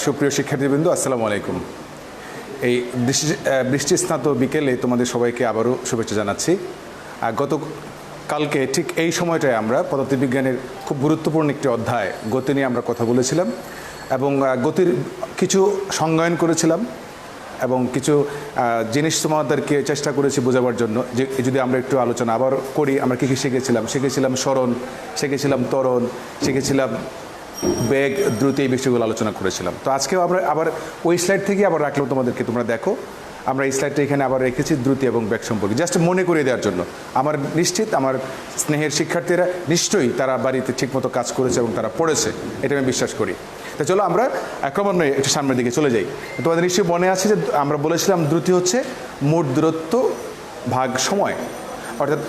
সুপ্রিয় শিক্ষার্থীবৃন্দ, আসসালামু আলাইকুম। এই বৃষ্টিস্নাত বিকেলে তোমাদের সবাইকে আবারও শুভেচ্ছা জানাচ্ছি। গতকালকে ঠিক এই সময়টায় আমরা পদার্থবিজ্ঞানের খুব গুরুত্বপূর্ণ একটি অধ্যায় গতি নিয়ে আমরা কথা বলেছিলাম এবং গতির কিছু সংজ্ঞায়ন করেছিলাম এবং কিছু জিনিস তোমাদেরকে চেষ্টা করেছি বোঝাবার জন্য। যে যদি আমরা একটু আলোচনা আবার করি, আমরা কী কী শিখেছিলাম স্মরণ, শিখেছিলাম ত্বরণ, শিখেছিলাম বেগ, দ্রুতি, এই বিষয়গুলো আলোচনা করেছিলাম। তো আজকেও আমরা আবার ওই স্লাইড থেকে আবার রাখলাম তোমাদেরকে, তোমরা দেখো আমরা এই স্লাইডটা এখানে আবার রেখেছি দ্রুতি এবং বেগ সম্পর্কে, জাস্ট মনে করিয়ে দেওয়ার জন্য। আমার নিশ্চিত আমার স্নেহের শিক্ষার্থীরা নিশ্চয়ই তারা বাড়িতে ঠিকমতো কাজ করেছে এবং তারা পড়েছে, এটা আমি বিশ্বাস করি। তো চলো আমরা ক্রমান্বয়ে একটু সামনের দিকে চলে যাই। তোমাদের নিশ্চয়ই মনে আছে যে আমরা বলেছিলাম দ্রুতি হচ্ছে মোট দূরত্ব ভাগ সময়, অর্থাৎ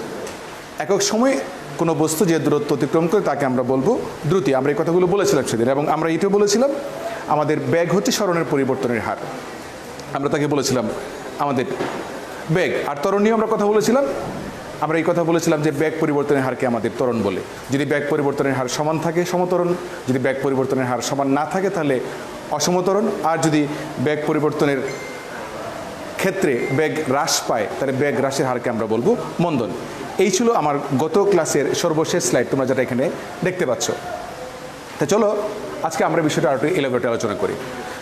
একক সময় কোনো বস্তু যে দূরত্ব অতিক্রম করে তাকে আমরা বলবো দ্রুতি। আমরা এই কথাগুলো বলেছিলাম সেদিন, এবং আমরা এটাও বলেছিলাম আমাদের বেগ হচ্ছে স্মরণের পরিবর্তনের হার, আমরা তাকে বলেছিলাম আমাদের বেগ। আর ত্বরণ নিয়েও আমরা কথা বলেছিলাম, আমরা এই কথা বলেছিলাম যে বেগ পরিবর্তনের হারকে আমাদের ত্বরণ বলে। যদি বেগ পরিবর্তনের হার সমান থাকে সমত্বরণ, যদি বেগ পরিবর্তনের হার সমান না থাকে তাহলে অসমত্বরণ, আর যদি বেগ পরিবর্তনের ক্ষেত্রে বেগ হ্রাস পায় তাহলে বেগ হ্রাসের হারকে আমরা বলবো মন্দন। এই ছিল আমার গত ক্লাসের সর্বশেষ স্লাইড, তোমরা যেটা এখানে দেখতে পাচ্ছ। তা চলো আজকে আমরা বিষয়টা আরও এলাবোরেটে আলোচনা করি।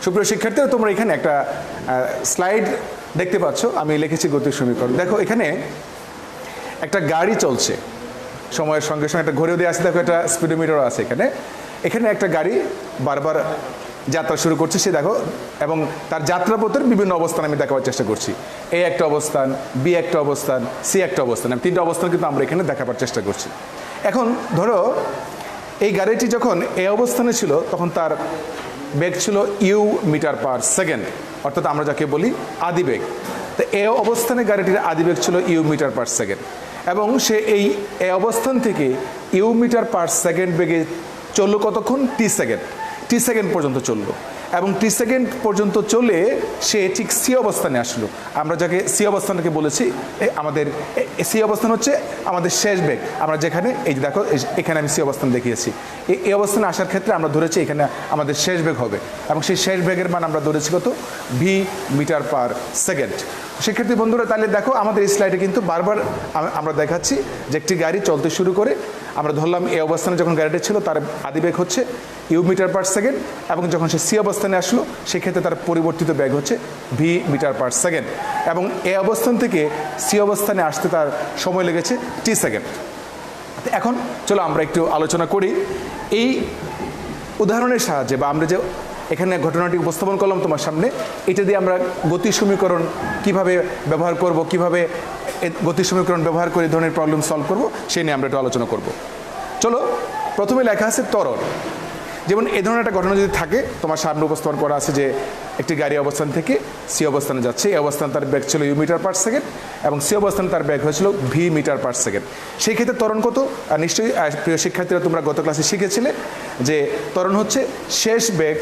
সুপ্রিয় শিক্ষার্থীরা, তোমরা এখানে একটা স্লাইড দেখতে পাচ্ছ, আমি লিখেছি গতির সমীকরণ। দেখো এখানে একটা গাড়ি চলছে, সময়ের সঙ্গে সঙ্গে একটা ঘড়িও দিয়ে আছে, দেখো একটা স্পিডোমিটারও আছে এখানে। এখানে একটা গাড়ি বারবার যাত্রা শুরু করছে, সে দেখো, এবং তার যাত্রাপথের বিভিন্ন অবস্থান আমি দেখাবার চেষ্টা করছি। এ একটা অবস্থান, বি একটা অবস্থান, সি একটা অবস্থান, তিনটা অবস্থান কিন্তু আমরা এখানে দেখাবার চেষ্টা করছি। এখন ধরো এই গাড়িটি যখন এ অবস্থানে ছিল তখন তার বেগ ছিল ইউ মিটার পার সেকেন্ড, অর্থাৎ আমরা যাকে বলি আদিবেগ। তো এ অবস্থানে গাড়িটির আদিবেগ ছিল ইউ মিটার পার সেকেন্ড, এবং সে এই এ অবস্থান থেকে ইউ মিটার পার সেকেন্ড বেগে চললো কতক্ষণ? টি সেকেন্ড পর্যন্ত চললো, এবং টি সেকেন্ড পর্যন্ত চলে সে ঠিক সি অবস্থানে আসলো। আমরা যাকে সি অবস্থানকে বলেছি, আমাদের সি অবস্থান হচ্ছে আমাদের শেষ বেগ। আমরা যেখানে এই যে দেখো এখানে আমি সি অবস্থান দেখিয়েছি, এই অবস্থানে আসার ক্ষেত্রে আমরা ধরেছি এখানে আমাদের শেষ বেগ হবে, এবং সেই শেষ বেগের মান আমরা ধরেছি কত? V metre per second. শিক্ষার্থী বন্ধুরা, তাহলে দেখো আমাদের এই স্লাইডে কিন্তু বারবার আমরা দেখাচ্ছি যে একটি গাড়ি চলতে শুরু করে, আমরা ধরলাম এই অবস্থানে যখন গাড়িটা ছিল তার আদিবেগ হচ্ছে ইউ মিটার পার সেকেন্ড, এবং যখন সে সি অবস্থানে আসলো সেক্ষেত্রে তার পরিবর্তিত বেগ হচ্ছে ভি মিটার পার সেকেন্ড, এবং এই অবস্থান থেকে সি অবস্থানে আসতে তার সময় লেগেছে টি সেকেন্ড। এখন চলো আমরা একটু আলোচনা করি এই উদাহরণের সাহায্যে, বা আমরা যে এখানে ঘটনাটি উপস্থাপন করলাম তোমার সামনে, এটা দিয়ে আমরা গতি সমীকরণ কিভাবে ব্যবহার করব, কিভাবে গতি সমীকরণ ব্যবহার করে এই ধরনের প্রবলেম সলভ করব, সেই নিয়ে আমরা একটু আলোচনা করব। চলো, প্রথমে লেখা আছে ত্বরণ। যেমন এই ধরনের একটা ঘটনা যদি থাকে, তোমার সামনে উপস্থাপন করা আছে যে একটি গাড়ি অবস্থান থেকে সি অবস্থানে যাচ্ছে, এই অবস্থানে তার বেগ ছিল ইউ মিটার পার সেকেন্ড, এবং সি অবস্থানে তার বেগ হয়েছিল ভি মিটার পার সেকেন্ড। সেই ক্ষেত্রে ত্বরণ কত? আর নিশ্চয়ই প্রিয় শিক্ষার্থীরা তোমরা গত ক্লাসে শিখেছিলে যে ত্বরণ হচ্ছে শেষ বেগ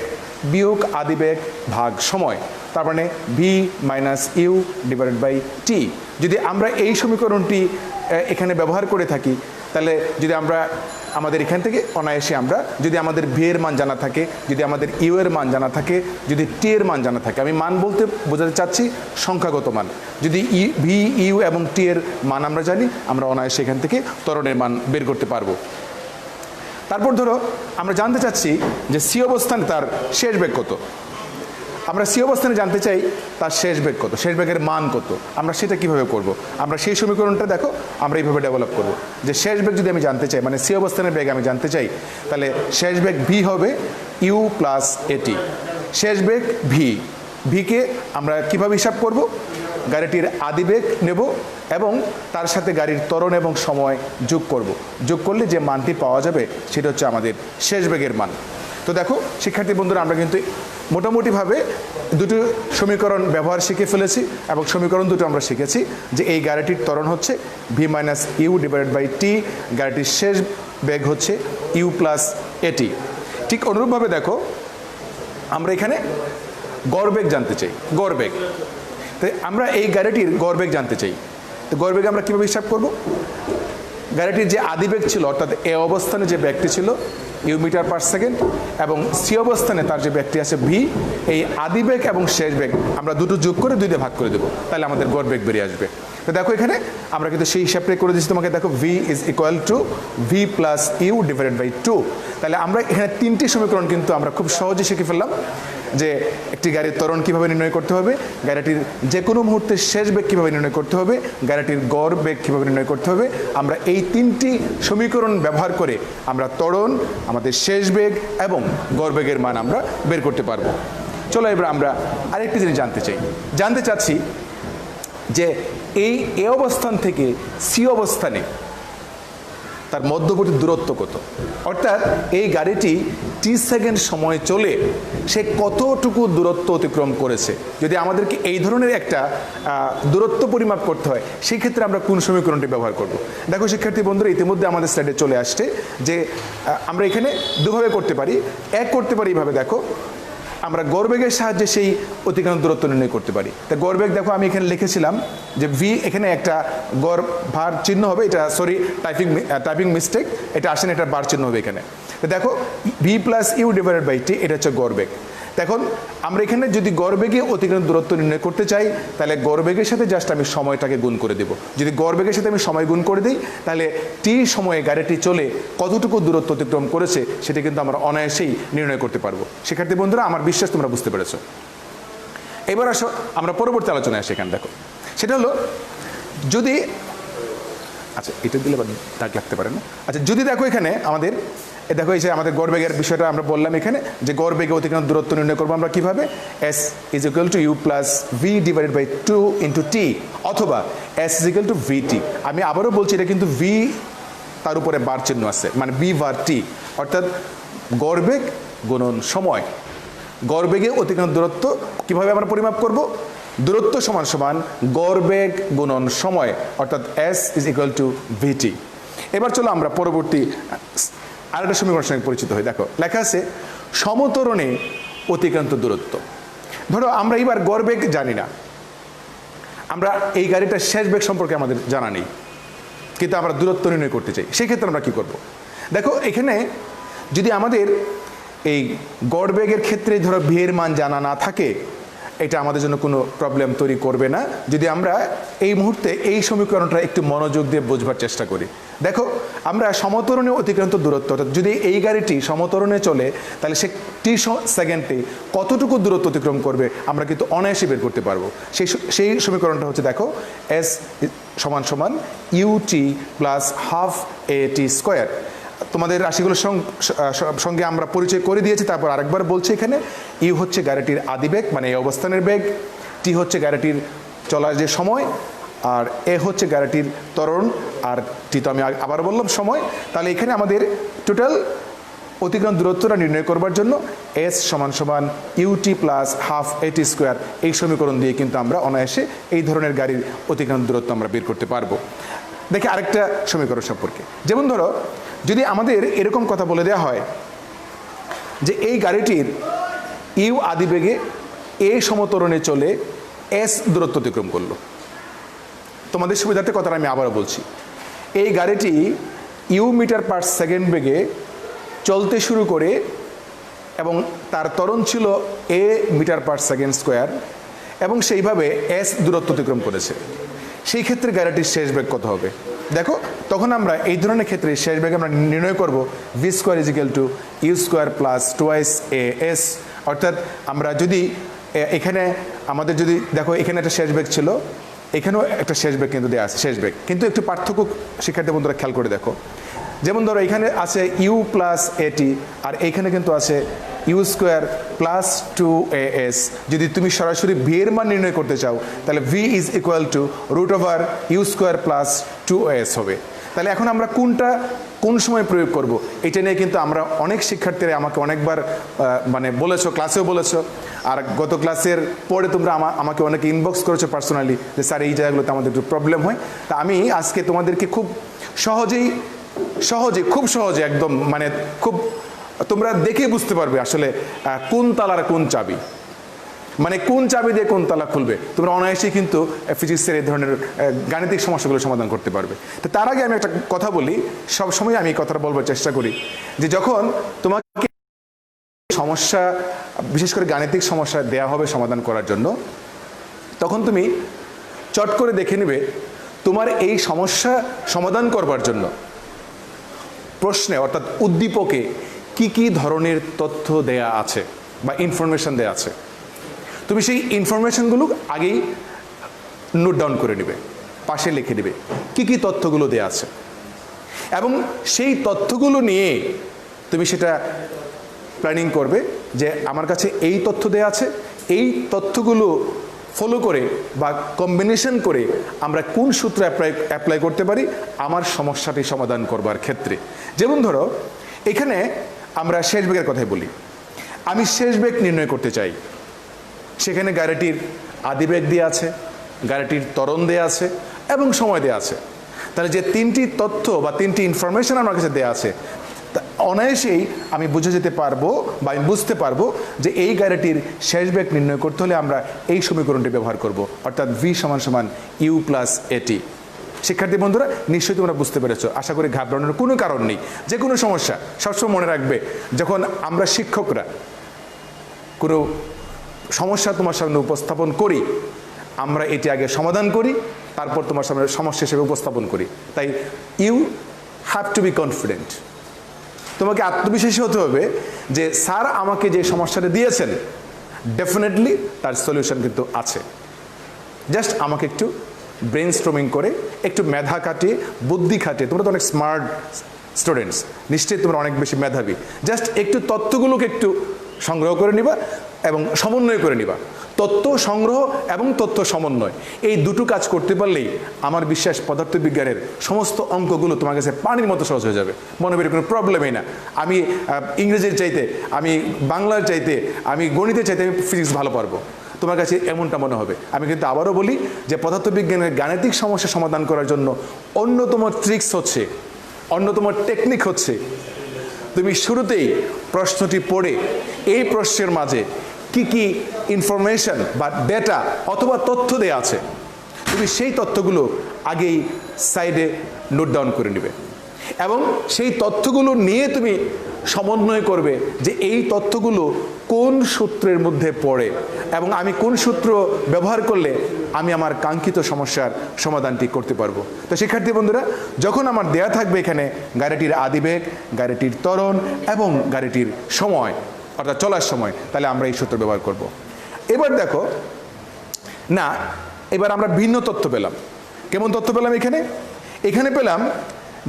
বিয়োগ আদিবেগ ভাগ সময়, তার মানে V minus U divided by T. যদি আমরা এই সমীকরণটি এখানে ব্যবহার করে থাকি, তাহলে যদি আমরা আমাদের এখান থেকে অনায়াসে আমরা যদি আমাদের ভি এর মান জানা থাকে, যদি আমাদের ইউ এর মান জানা থাকে, যদি টি এর মান জানা থাকে, আমি মান বলতে বোঝাতে চাচ্ছি সংখ্যাগত মান, যদি ভি ইউ এবং টি এর মান আমরা জানি, আমরা অনায়াসে এখান থেকে ত্বরণের মান বের করতে পারবো। তারপর ধরো আমরা জানতে চাচ্ছি যে সি অবস্থানে তার শেষ বেগ কত। আমরা সি অবস্থানে জানতে চাই তার শেষ বেগ কত, শেষ বেগের মান কত। আমরা সেটা কিভাবে করব? আমরা সেই সমীকরণটা দেখো আমরা এইভাবে ডেভেলপ করব যে শেষ বেগ যদি আমি জানতে চাই, মানে সি অবস্থানের বেগ আমি জানতে চাই, তাহলে শেষ বেগ ভি হবে ইউ প্লাস এটি। শেষ বেগ ভি, ভিকে আমরা কিভাবে হিসাব করব? গাড়িটির আদিবেগ নেব এবং তার সাথে গাড়ির ত্বরণ এবং সময় যোগ করব। যোগ করলে যে মানটি পাওয়া যাবে সেটা হচ্ছে আমাদের শেষ বেগের মান। তো দেখো শিক্ষার্থী বন্ধুরা, আমরা কিন্তু মোটামুটিভাবে দুটো সমীকরণ ব্যবহার শিখে ফেলেছি, এবং সমীকরণ দুটো আমরা শিখেছি যে এই গাড়িটির ত্বরণ হচ্ছে V minus U divided by T, গাড়িটির শেষ বেগ হচ্ছে ইউ প্লাস এটি। ঠিক অনুরূপভাবে দেখো আমরা এখানে গড় বেগ জানতে চাই, গড় বেগ। তো আমরা এই গাড়িটির গড় বেগ জানতে চাই, তো গড় বেগ আমরা কীভাবে হিসাব করব? গাড়িটির যে আদিবেগ ছিল অর্থাৎ এ অবস্থানে যে ব্যাগটি ছিল ইউ মিটার পার সেকেন্ড এবং সি অবস্থানে তার যে ব্যাগটি আছে ভি, এই আদিবেগ এবং শেষ বেগ আমরা দুটো যোগ করে 2 দিয়ে ভাগ করে দেবো, তাহলে আমাদের গড় বেগ বেরিয়ে আসবে। তো দেখো এখানে আমরা কিন্তু সেই হিসাবটাই করে দিচ্ছি তোমাকে। দেখো V is equal to V plus U divided by 2। তাহলে আমরা এখানে 3টি সমীকরণ কিন্তু আমরা খুব সহজে শিখে ফেললাম যে একটি গাড়ির ত্বরণ কীভাবে নির্ণয় করতে হবে, গাড়িটির যে কোনো মুহূর্তে শেষ বেগ কীভাবে নির্ণয় করতে হবে, গাড়িটির গড় বেগ কীভাবে নির্ণয় করতে হবে। আমরা এই 3টি সমীকরণ ব্যবহার করে আমরা ত্বরণ, আমাদের শেষ বেগ এবং গড় বেগের মান আমরা বের করতে পারবো। চলো এবার আমরা আরেকটি জিনিস জানতে চাচ্ছি যে এই এ অবস্থান থেকে সি অবস্থানে তার মধ্যবর্তী দূরত্ব কত, অর্থাৎ এই গাড়িটি টি সেকেন্ড সময় চলে সে কতটুকু দূরত্ব অতিক্রম করেছে। যদি আমাদেরকে এই ধরনের একটা দূরত্ব পরিমাপ করতে হয় সেই ক্ষেত্রে আমরা কোন সমীকরণটি ব্যবহার করব। দেখো শিক্ষার্থী বন্ধুরা, ইতিমধ্যে আমাদের স্লাইডে চলে আসছে যে আমরা এখানে দুভাবে করতে পারি। করতে পারি এইভাবে, দেখো আমরা গড়বেগের সাহায্যে সেই অতিক্রান্ত দূরত্ব নির্ণয় করতে পারি। তা গড়বেগ দেখো আমি এখানে লিখেছিলাম যে ভি, এখানে একটা গড় ভার চিহ্ন হবে, এটা সরি টাইপিং মিস্টেক, এটা আসেন, এটা বার চিহ্ন হবে এখানে। তো দেখো V plus U divided by T, এটা হচ্ছে গড়বেগ। এখন আমরা এখানে যদি গড়বেগে অতিক্রান্ত দূরত্ব নির্ণয় করতে চাই তাহলে গড়বেগের সাথে জাস্ট আমি সময়টাকে গুণ করে দেব। যদি গড়বেগের সাথে আমি সময় গুণ করে দিই তাহলে টি সময়ে গাড়িটি চলে কতটুকু দূরত্ব অতিক্রম করেছে সেটা কিন্তু আমরা অনায়াসেই নির্ণয় করতে পারবো। শিক্ষার্থী বন্ধুরা, আমার বিশ্বাস তোমরা বুঝতে পেরেছো। এবার আসো আমরা পরবর্তী আলোচনায় আসি। এখানে দেখো সেটা হলো যদি, আচ্ছা এটা দিলে দাগ লাগতে পারে না। আচ্ছা যদি দেখো এখানে আমাদের দেখো এই যে আমাদের গড়বেগের বিষয়টা আমরা বললাম এখানে যে গড়বেগে অতিক্রান্ত দূরত্ব নির্ণয় করবো আমরা কিভাবে, S is equal to U plus V divided by 2 into T, অথবা S is equal to V T. আমি আবারও বলছি এটা কিন্তু ভি তার উপরে বার চিহ্ন আছে, মানে বি বার টি, অর্থাৎ গড়বেগ গুণন সময়। গড়বেগে অতিক্রান্ত দূরত্ব কিভাবে আমরা পরিমাপ করব, দূরত্ব সমান সমান গড়বেগ গুণন সময়, অর্থাৎ এস ইজ ইকুয়াল টু ভিটি। এবার চলো আমরা পরবর্তী আরেকটা সমীকরণের সঙ্গে পরিচিত হই। দেখো লেখা আছে সমতরণে অতিক্রান্ত দূরত্ব। ধরো আমরা এবার গড়বেগ জানি না, আমরা এই গাড়িটার শেষ বেগ সম্পর্কে আমাদের জানা নেই, কিন্তু আমরা দূরত্ব নির্ণয় করতে চাই, সেই ক্ষেত্রে আমরা কি করব। দেখো এখানে যদি আমাদের এই গড়বেগের ক্ষেত্রে ধরো ভি এর মান জানা না থাকে, এটা আমাদের জন্য কোনো প্রবলেম তৈরি করবে না যদি আমরা এই মুহূর্তে এই সমীকরণটা একটু মনোযোগ দিয়ে বোঝবার চেষ্টা করি। দেখো আমরা সমতরণে অতিক্রান্ত দূরত্ব, অর্থাৎ যদি এই গাড়িটি সমতরণে চলে তাহলে সে টি সেকেন্ডে কতটুকু দূরত্ব অতিক্রম করবে আমরা কিন্তু অনায়াসে বের করতে পারবো। সেই সমীকরণটা হচ্ছে দেখো এস সমান সমান ইউ টি প্লাস হাফ এ টি স্কোয়ার। তোমাদের রাশিগুলোর সঙ্গে আমরা পরিচয় করে দিয়েছি, তারপর আরেকবার বলছি এখানে ইউ হচ্ছে গাড়িটির আদিবেগ মানে এই অবস্থানের বেগ, টি হচ্ছে গাড়িটির চলার যে সময়, আর এ হচ্ছে গাড়িটির ত্বরণ, আর টি তো আমি আবার বললাম সময়। তাহলে এখানে আমাদের টোটাল অতিক্রান্ত দূরত্বটা নির্ণয় করবার জন্য এস সমান সমান U T plus half A T square, এই সমীকরণ দিয়ে কিন্তু আমরা অনায়াসে এই ধরনের গাড়ির অতিক্রান্ত দূরত্ব আমরা বের করতে পারবো। দেখি আরেকটা সমীকরণ সম্পর্কে, যেমন ধরো যদি আমাদের এরকম কথা বলে দেওয়া হয় যে এই গাড়িটির ইউ আদিবেগে এ সমতরণে চলে এস দূরত্ব অতিক্রম করলো। তোমাদের সুবিধার্থে কথাটা আমি আবারও বলছি, এই গাড়িটি ইউ মিটার পার সেকেন্ড বেগে চলতে শুরু করে এবং তার ত্বরণ ছিল এ মিটার পার সেকেন্ড স্কোয়ার এবং সেইভাবে এস দূরত্ব অতিক্রম করেছে। সেই ক্ষেত্রে গাড়িটির শেষ বেগ কত হবে? দেখো তখন আমরা এই ধরনের ক্ষেত্রে শেষ বেগ আমরা নির্ণয় করব V square is equal to U square plus twice A S. অর্থাৎ আমরা যদি এখানে আমাদের যদি দেখো এখানে একটা শেষ বেগ ছিল, এখানেও একটা শেষ বেগ কিন্তু দেওয়া আছে, শেষ বেগ কিন্তু একটু পার্থক্য শিক্ষার্থী বন্ধুরা খেয়াল করে দেখো। যেমন ধরো এখানে আছে ইউ প্লাস এটি আর এইখানে কিন্তু আছে U square plus two A S. যদি তুমি সরাসরি ভি এর মান নির্ণয় করতে চাও তাহলে V is equal to root over U square plus two S হবে। তাহলে এখন আমরা কোনটা কোন সময় প্রয়োগ করব এটা নিয়ে কিন্তু আমরা অনেক শিক্ষার্থীরা আমাকে অনেকবার মানে বলেছো, ক্লাসেও বলেছো, আর গত ক্লাসের পরে তোমরা আমাকে অনেকে ইনবক্স করেছো পার্সোনালি যে স্যার এই জায়গাগুলোতে আমাদের একটু প্রবলেম হয়। তা আমি আজকে তোমাদেরকে খুব সহজে একদম মানে খুব তোমরা দেখে বুঝতে পারবে আসলে কোন তালার কোন চাবি। মানে কোন চাবি দিয়ে কোন তালা খুলবে, তোমরা অনায়াসেই কিন্তু ফিজিক্সের এই ধরনের গাণিতিক সমস্যাগুলো সমাধান করতে পারবে। তো তার আগে আমি একটা কথা বলি, সবসময় আমি এই কথাটা বলবার চেষ্টা করি যে যখন তোমাকে সমস্যা, বিশেষ করে গাণিতিক সমস্যা দেয়া হবে সমাধান করার জন্য, তখন তুমি চট করে দেখে নেবে তোমার এই সমস্যা সমাধান করবার জন্য প্রশ্নে অর্থাৎ উদ্দীপকে কি কি ধরনের তথ্য দেয়া আছে বা ইনফরমেশন দেয়া আছে। তুমি সেই ইনফরমেশনগুলো আগেই নোট ডাউন করে নেবে, পাশে লিখে নেবে কি কি তথ্যগুলো দেয়া আছে, এবং সেই তথ্যগুলো নিয়ে তুমি সেটা প্ল্যানিং করবে যে আমার কাছে এই তথ্য দেয়া আছে, এই তথ্যগুলো ফলো করে বা কম্বিনেশন করে আমরা কোন সূত্র অ্যাপ্লাই করতে পারি আমার সমস্যাটি সমাধান করবার ক্ষেত্রে। যেমন ধরো এখানে আমরা শেষ বেগের কথাই বলি, আমি শেষ বেগ নির্ণয় করতে চাই, সেখানে গাড়িটির আদিবেগ দেওয়া আছে, গাড়িটির ত্বরণ দেওয়া আছে এবং সময় দেওয়া আছে। তাহলে যে তিনটি তথ্য বা তিনটি ইনফরমেশন আমার কাছে দেওয়া আছে, অনায়াসেই আমি বুঝে যেতে পারবো বা আমি বুঝতে পারবো যে এই গাড়িটির শেষ বেগ নির্ণয় করতে হলে আমরা এই সমীকরণটি ব্যবহার করব, অর্থাৎ v = u + at। শিক্ষার্থী বন্ধুরা, নিশ্চয়ই তোমরা বুঝতে পেরেছো, আশা করি ঘাবড়ানোর কোনো কারণ নেই। যে কোনো সমস্যা সবসময় মনে রাখবে, যখন আমরা শিক্ষকরা কোনো সমস্যা তোমার সামনে উপস্থাপন করি, আমরা এটি আগে সমাধান করি, তারপর তোমার সামনে সমস্যা হিসেবে উপস্থাপন করি। তাই you have to be confident, তোমাকে আত্মবিশ্বাসী হতে হবে যে স্যার আমাকে যে সমস্যাটা দিয়েছেন ডেফিনেটলি তার সলিউশন কিন্তু আছে। জাস্ট আমাকে একটু ব্রেনস্টর্মিং করে, একটু মেধা খাটিয়ে, বুদ্ধি খাটিয়ে, তোমরা তো অনেক স্মার্ট স্টুডেন্টস, নিশ্চয়ই তোমরা অনেক বেশি মেধাবী, জাস্ট একটু তথ্যগুলোকে একটু সংগ্রহ করে নিবা এবং সমন্বয় করে নিবা। তথ্য সংগ্রহ এবং তথ্য সমন্বয়, এই দুটো কাজ করতে পারলেই আমার বিশ্বাস পদার্থবিজ্ঞানের সমস্ত অঙ্কগুলো তোমার কাছে পানির মতো সহজ হয়ে যাবে, মনে করি কোনো প্রবলেমই না। আমি ইংরেজির চাইতে, আমি বাংলার চাইতে, আমি গণিতের চাইতে আমি ফিজিক্স ভালো পারবো, তোমার কাছে এমনটা মনে হবে। আমি কিন্তু আবারও বলি যে পদার্থবিজ্ঞানের গাণিতিক সমস্যা সমাধান করার জন্য অন্যতম ট্রিক্স হচ্ছে, অন্যতম টেকনিক হচ্ছে, তুমি শুরুতেই প্রশ্নটি পড়ে এই প্রশ্নের মাঝে কি কি ইনফরমেশন বা ডেটা অথবা তথ্য দেয়া আছে, তুমি সেই তথ্যগুলো আগেই সাইডে নোট ডাউন করে নেবে এবং সেই তথ্যগুলো নিয়ে তুমি সমন্বয় করবে যে এই তথ্যগুলো কোন সূত্রের মধ্যে পড়ে এবং আমি কোন সূত্র ব্যবহার করলে আমি আমার কাঙ্ক্ষিত সমস্যার সমাধানটি করতে পারবো। তো শিক্ষার্থী বন্ধুরা, যখন আমার দেয়া থাকবে এখানে গাড়িটির আদিবেগ, গাড়িটির ত্বরণ এবং গাড়িটির সময় অর্থাৎ চলার সময়, তাহলে আমরা এই সূত্র ব্যবহার করব। এবার দেখো না, এবার আমরা ভিন্ন তথ্য পেলাম। কেমন তথ্য পেলাম? এখানে পেলাম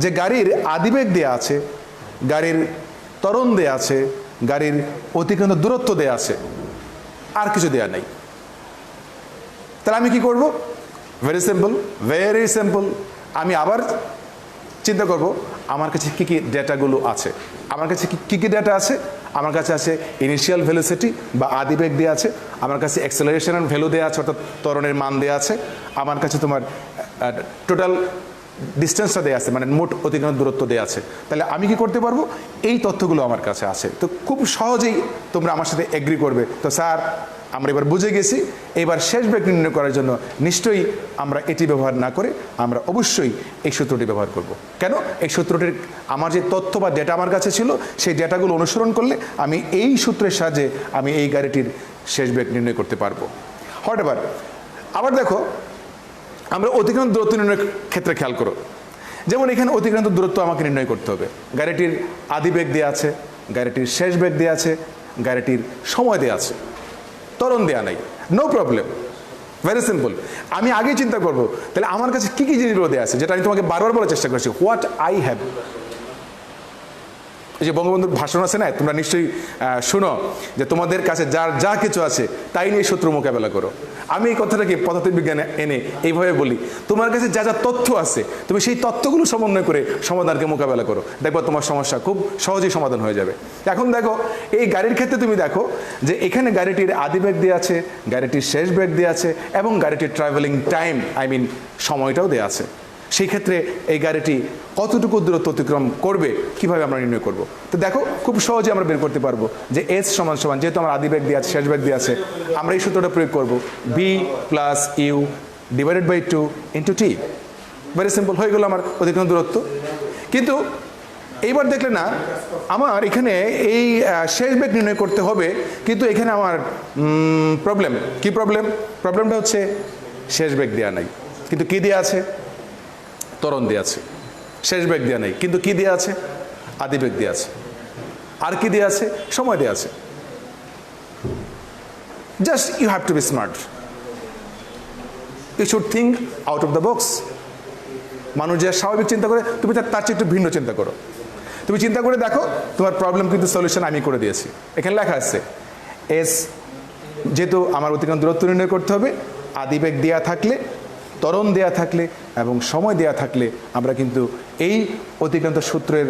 যে গাড়ির আদিবেগ দেয়া আছে, গাড়ির ত্বরণ দেয়া আছে, গাড়ির অতিক্রান্ত দূরত্ব দেয়া আছে, আর কিছু দেয়া নাই। তাহলে আমি কি করব? Very simple, very simple. আমি আবার চিন্তা করব আমার কাছে কি কি ডেটাগুলো আছে। আমার কাছে কি কি ডেটা আছে? আমার কাছে আছে ইনিশিয়াল ভেলোসিটি বা আদিবেগ দেওয়া আছে, আমার কাছে অ্যাক্সেলারেশন ভ্যালু দেওয়া আছে অর্থাৎ ত্বরণের মান দেওয়া আছে, আমার কাছে তোমার টোটাল ডিস্টেন্সটা দেওয়া আছে মানে মোট অতিক্রান্ত দূরত্ব দেওয়া আছে। তাহলে আমি কি করতে পারবো? এই তথ্যগুলো আমার কাছে আছে। তো খুব সহজেই তোমরা আমার সাথে এগ্রি করবে, তো স্যার আমরা এবার বুঝে গেছি, এবার শেষ বেগ নির্ণয় করার জন্য নিশ্চয়ই আমরা এটি ব্যবহার না করে আমরা অবশ্যই এই সূত্রটি ব্যবহার করব। কেন? এই সূত্রটির আমার যে তথ্য বা ডেটা আমার কাছে ছিল সেই ডেটাগুলো অনুসরণ করলে আমি এই সূত্রের সাহায্যে আমি এই গাড়িটির শেষ বেগ নির্ণয় করতে পারবো। What ever. আবার দেখো আমরা অতিক্রান্ত দূরত্ব নির্ণয়ের ক্ষেত্রে খেয়াল করো, যেমন এখানে অতিক্রান্ত দূরত্ব আমাকে নির্ণয় করতে হবে। গাড়িটির আদিবেগ দেওয়া আছে, গাড়িটির শেষ বেগ দেওয়া আছে, গাড়িটির সময় দেওয়া আছে, ত্বরণ দেওয়া নাই, নো প্রবলেম, ভেরি সিম্পল। আমি আগে চিন্তা করবো তাহলে আমার কাছে কী কী জিনিসগুলো দেওয়া আছে, যেটা আমি তোমাকে বারবার বলার চেষ্টা করছি, হোয়াট আই হ্যাভ। এই যে বঙ্গবন্ধুর ভাষণ আছে না, তোমরা নিশ্চয়ই শুনো যে তোমাদের কাছে যার যা কিছু আছে তাই নিয়ে শত্রু মোকাবেলা করো। আমি এই কথাটাকে পদার্থবিজ্ঞানে এনে এইভাবে বলি, তোমার কাছে যা যা তথ্য আছে তুমি সেই তথ্যগুলো সমন্বয় করে সমাধানকে মোকাবেলা করো, দেখবো তোমার সমস্যা খুব সহজেই সমাধান হয়ে যাবে। এখন দেখো এই গাড়ির ক্ষেত্রে তুমি দেখো যে এখানে গাড়িটির আদিবেগ দেওয়া আছে, গাড়িটির শেষ বেগ দেওয়া আছে এবং গাড়িটির ট্রাভেলিং টাইম সময়টাও দেওয়া আছে। সেই ক্ষেত্রে এই গাড়িটি কতটুকু দূরত্ব অতিক্রম করবে কিভাবে আমরা নির্ণয় করব? তো দেখো খুব সহজে আমরা বের করতে পারবো যে এস সমান সমান, যেহেতু আমার আদি বেগ দিয়ে আছে, শেষ বেগ দিয়ে আছে, আমরা এই সূত্রটা প্রয়োগ করব, V plus U divided by 2 into T. Very simple, হয়ে গেল আমার অতিক্রম দূরত্ব। কিন্তু এইবার দেখলে না, আমার এখানে এই শেষ বেগ নির্ণয় করতে হবে, কিন্তু এখানে আমার প্রবলেম। কি প্রবলেম? প্রবলেমটা হচ্ছে শেষ বেগ দেওয়া নাই, কিন্তু কি দেওয়া আছে? ত্বরণ দেওয়া আছে। শেষ বেগ দেওয়া নেই, কিন্তু কি দেওয়া আছে? আদি বেগ দেওয়া আছে। আর কি দেওয়া আছে? সময় দেওয়া আছে। Just you have to be smart, you should think out of the box. মানুষ যা স্বাভাবিক চিন্তা করে, তুমি তার চেয়ে একটু ভিন্ন চিন্তা করো। তুমি চিন্তা করে দেখো, তোমার প্রবলেম কিন্তু সলিউশন আমি করে দিয়েছি। এখানে লেখা আছে এস, যেহেতু আমার অতিক্রম দূরত্ব নির্ণয় করতে হবে, আদিবেগ দেওয়া থাকলে, ত্বরণ দেওয়া থাকলে এবং সময় দেওয়া থাকলে আমরা কিন্তু এই অতিক্রান্ত সূত্রের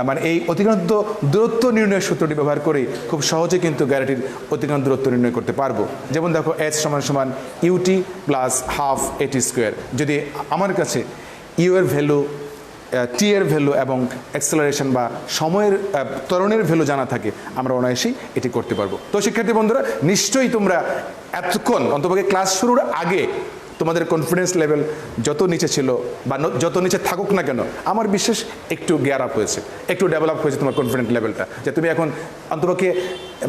মানে এই অতিক্রান্ত দূরত্ব নির্ণয়ের সূত্রটি ব্যবহার করে খুব সহজে কিন্তু গাড়িটির অতিক্রান্ত দূরত্ব নির্ণয় করতে পারবো। যেমন দেখো এস সমান সমান U T plus half A T square. যদি আমার কাছে ইউ এর ভ্যালু, টি এর ভ্যালু এবং অ্যাক্সেলারেশন বা সময়ের ত্বরণের ভ্যালু জানা থাকে, আমরা অনায়াসেই এটি করতে পারবো। তো শিক্ষার্থী বন্ধুরা, নিশ্চয়ই তোমরা এতক্ষণ অন্তপক্ষে ক্লাস শুরুর আগে তোমাদের কনফিডেন্স লেভেল যত নিচে ছিল বা যত নিচে থাকুক না কেন, আমার বিশ্বাস একটু গিয়ার আপ হয়েছে, একটু ডেভেলপ হয়েছে তোমার কনফিডেন্স লেভেলটা, যে তুমি এখন অন্তপক্ষে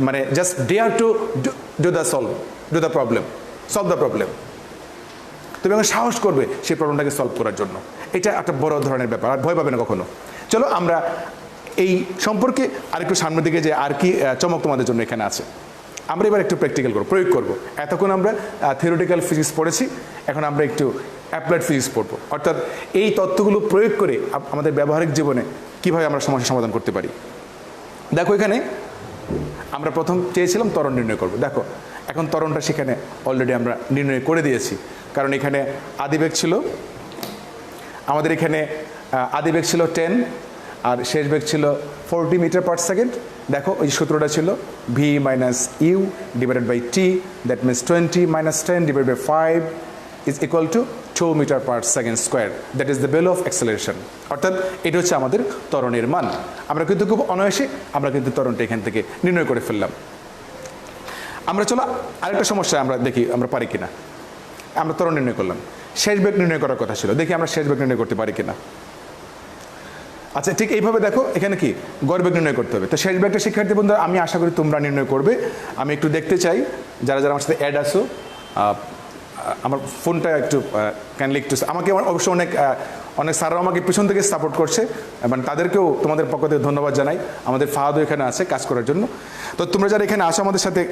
মানে just dare to do the problem, solve the problem. তুমি এখন সাহস করবে সেই প্রবলেমটাকে সলভ করার জন্য। এটা একটা বড় ধরনের ব্যাপার, আর ভয় পাবে না কখনো। চলো আমরা এই সম্পর্কে আরেকটু সামনের দিকে যে আর কি চমক তোমাদের জন্য এখানে আছে, আমরা এবার একটু প্র্যাকটিক্যাল করব, প্রয়োগ করব। এতক্ষণ আমরা থিওরিটিক্যাল ফিজিক্স পড়েছি, এখন আমরা একটু অ্যাপ্লাইড ফিজিক্স পড়ব, অর্থাৎ এই তত্ত্বগুলো প্রয়োগ করে আমাদের ব্যবহারিক জীবনে কীভাবে আমরা সমস্যার সমাধান করতে পারি। দেখো এখানে আমরা প্রথম চেয়েছিলাম ত্বরণ নির্ণয় করব। দেখো এখন ত্বরণটা সেখানে অলরেডি আমরা নির্ণয় করে দিয়েছি, কারণ এখানে আদিবেগ ছিল, আমাদের এখানে আদিবেগ ছিল 10 আর শেষ বেগ ছিল 40 মিটার পার সেকেন্ড। দেখো ওই সূত্রটা ছিল V minus U divided by T, that means 20 minus 10 divide by 5 is equal to 2 metre per second square, that is the value of acceleration. অর্থাৎ এটা হচ্ছে আমাদের ত্বরণের মান। আমরা কিন্তু খুব অনায়াসে আমরা কিন্তু ত্বরণটা এখান থেকে নির্ণয় করে ফেললাম। আমরা চলো আরেকটা সমস্যা আমরা দেখি আমরা পারি কিনা। আমরা ত্বরণ নির্ণয় করলাম, শেষ বেগ নির্ণয় করার কথা ছিল, দেখি আমরা শেষ বেগ নির্ণয় করতে পারি কিনা। আচ্ছা ঠিক এইভাবে দেখো, এখানে কি গড় বেগ নির্ণয় করতে হবে। তো শেষ বেগটা শিক্ষার্থী বন্ধুরা আমি আশা করি তোমরা নির্ণয় করবে। আমি একটু দেখতে চাই যারা যারা আমার সাথে অ্যাড আসো, আমার ফোনটা একটু কাইন্ডলি একটু, আমাকে অবশ্য অনেক স্যাররাও আমাকে পিছন থেকে সাপোর্ট করছে, মানে তাদেরকেও তোমাদের পক্ষ থেকে ধন্যবাদ জানাই। আমাদের ফাহাদও এখানে আছে কাজ করার জন্য। তো তোমরা যারা এখানে আসো আমাদের সাথে,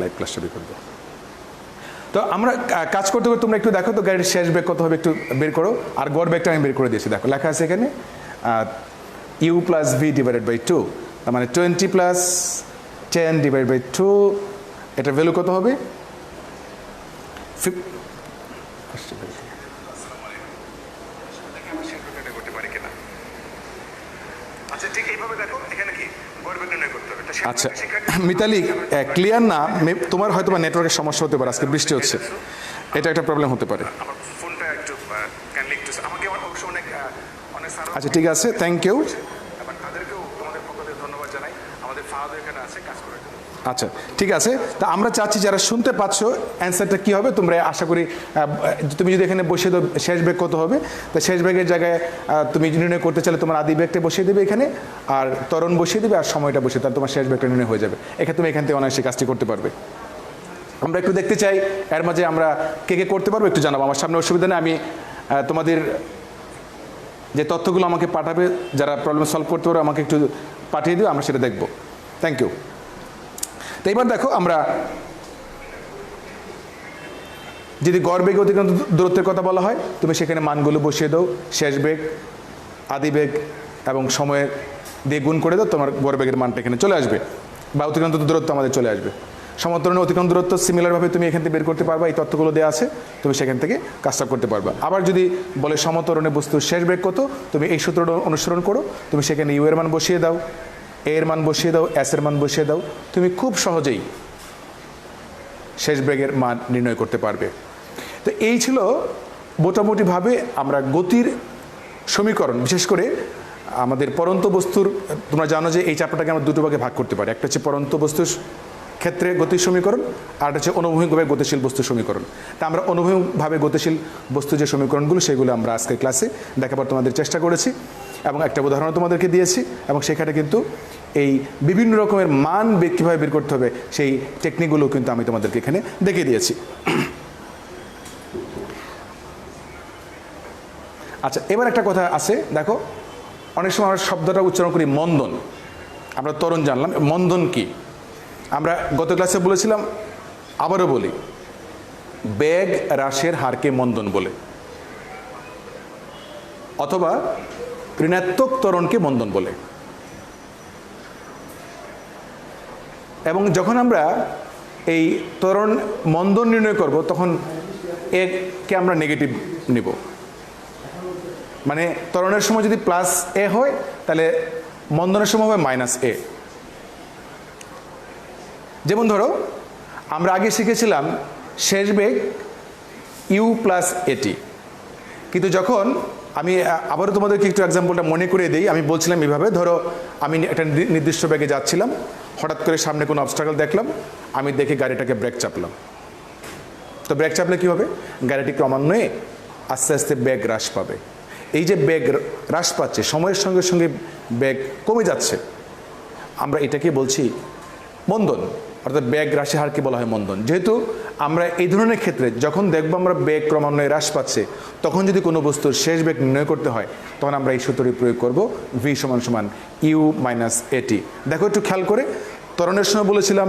লাইভ ক্লাস শুরু করবো। তো আমরা কাজ করতে করতে তোমরা একটু দেখো তো গাড়ির শেষ বেগ কত হবে একটু বের করো। আর গড় বেগটা আমি বের করে দিয়েছি, দেখো লেখা আছে এখানে U plus V divided by 2, তার মানে 20 প্লাস 10 ডিভাইড বাই 2, এটার ভ্যালু কত হবে? আচ্ছা মিতালি ক্লিয়ার না, তোমার হয়তো বা নেটওয়ার্কের সমস্যা হতে পারে, আজকে বৃষ্টি হচ্ছে, এটা একটা প্রবলেম হতে পারে। আচ্ছা ঠিক আছে, থ্যাংক ইউ। আচ্ছা ঠিক আছে, তা আমরা চাচ্ছি যারা শুনতে পাচ্ছ অ্যান্সারটা কী হবে তোমরা আশা করি, তুমি যদি এখানে বসিয়ে দাও শেষ বেগ কত হবে, তা শেষ বেগের জায়গায় তুমি নির্ণয় করতে চাইলে তোমার আদি বেগটা বসিয়ে দেবে এখানে, আর ত্বরণ বসিয়ে দেবে আর সময়টা বসিয়ে, তাহলে তোমার শেষ বেগটা নির্ণয় হয়ে যাবে। এখানে তুমি এখান থেকে অনায়াসে কাজটি করতে পারবে। আমরা একটু দেখতে চাই এর মাঝে আমরা কে কে করতে পারবো একটু জানাবো। আমার সামনে অসুবিধা নেই, আমি তোমাদের যে তথ্যগুলো আমাকে পাঠাবে, যারা প্রবলেম সলভ করতে পারবে আমাকে একটু পাঠিয়ে দিও, আমরা সেটা দেখবো। Thank you. তো এবার দেখো আমরা যদি গড় বেগ অতিক্রান্ত দূরত্বের কথা বলা হয়, তুমি সেখানে মানগুলো বসিয়ে দাও, শেষ বেগ, আদি বেগ এবং সময়ের দিয়ে গুণ করে দাও, তোমার গড় বেগের মানটা এখানে চলে আসবে, বা অতিক্রান্ত দূরত্ব আমাদের চলে আসবে। সমতরণের অতিক্রান্ত দূরত্ব সিমিলারভাবে তুমি এখান থেকে বের করতে পারবা, এই তথ্যগুলো দেওয়া আছে, তুমি সেখান থেকে কাজটা করতে পারবা। আবার যদি বলে সমতরণে বস্তুর শেষ বেগ কত, তুমি এই সূত্রটা অনুসরণ করো, তুমি সেখানে ইউ এর মান বসিয়ে দাও, এর মান বসিয়ে দাও, এস এর মান বসিয়ে দাও, তুমি খুব সহজেই শেষ বেগের মান নির্ণয় করতে পারবে। তো এই ছিল মোটামুটিভাবে আমরা গতির সমীকরণ, বিশেষ করে আমাদের পরন্ত বস্তুর, তোমরা জানো যে এই চ্যাপ্টারটাকে আমরা দুটো ভাগে ভাগ করতে পারি। একটা হচ্ছে পরন্ত বস্তুর ক্ষেত্রে গতির সমীকরণ, আর একটা হচ্ছে অনুভূমিকভাবে গতিশীল বস্তুর সমীকরণ। তা আমরা অনুভূমিকভাবে গতিশীল বস্তুর যে সমীকরণগুলো সেগুলো আমরা আজকের ক্লাসে দেখাবার তোমাদের চেষ্টা করেছি এবং একটা উদাহরণ তোমাদেরকে দিয়েছি, এবং সেখানে কিন্তু এই বিভিন্ন রকমের মান কীভাবে বের করতে হবে সেই টেকনিকগুলো কিন্তু আমি তোমাদেরকে এখানে দেখিয়ে দিয়েছি। আচ্ছা, এবার একটা কথা আছে, দেখো অনেক সময় আমরা শব্দটা উচ্চারণ করি মন্দন, আমরা ত্বরণ জানলাম, মন্দন কি? আমরা গত ক্লাসে বলেছিলাম, আবারও বলি, বেগ হ্রাসের হারকে মন্দন বলে, অথবা ঋণাত্মক ত্বরণকে মন্দন বলে। এবং যখন আমরা এই ত্বরণ মন্দন নির্ণয় করব তখন একে আমরা নেগেটিভ নিব, মানে ত্বরণের সময় যদি প্লাস এ হয় তাহলে মন্দনের সময় হবে মাইনাস এ। যেমন ধরো আমরা আগে শিখেছিলাম শেষ বেগ ইউ প্লাস এটি, কিন্তু যখন আমি আবারও তোমাদেরকে একটু এক্সাম্পলটা মনে করিয়ে দিই, আমি বলছিলাম এইভাবে, ধরো আমি একটা নির্দিষ্ট বেগে যাচ্ছিলাম, হঠাৎ করে সামনে কোনো অবস্ট্রাগল দেখলাম, আমি দেখে গাড়িটাকে ব্রেক চাপলাম। তো ব্রেক চাপলে কী হবে? গাড়িটি ক্রমান্বয়ে আস্তে আস্তে বেগ হ্রাস পাবে। এই যে বেগ হ্রাস পাচ্ছে, সময়ের সঙ্গে সঙ্গে বেগ কমে যাচ্ছে, আমরা এটাকে বলছি মন্দন, অর্থাৎ বেগ হ্রাসের হারকে বলা হয় মন্দন। যেহেতু আমরা এই ধরনের ক্ষেত্রে যখন দেখবো আমরা বেগ ক্রমান্বয়ে হ্রাস পাচ্ছে, তখন যদি কোনো বস্তুর শেষ বেগ নির্ণয় করতে হয় তখন আমরা এই সূত্রটি প্রয়োগ করব, ভি সমান সমান ইউ মাইনাস এটি। দেখো একটু খেয়াল করে, ত্বরণের সময় বলেছিলাম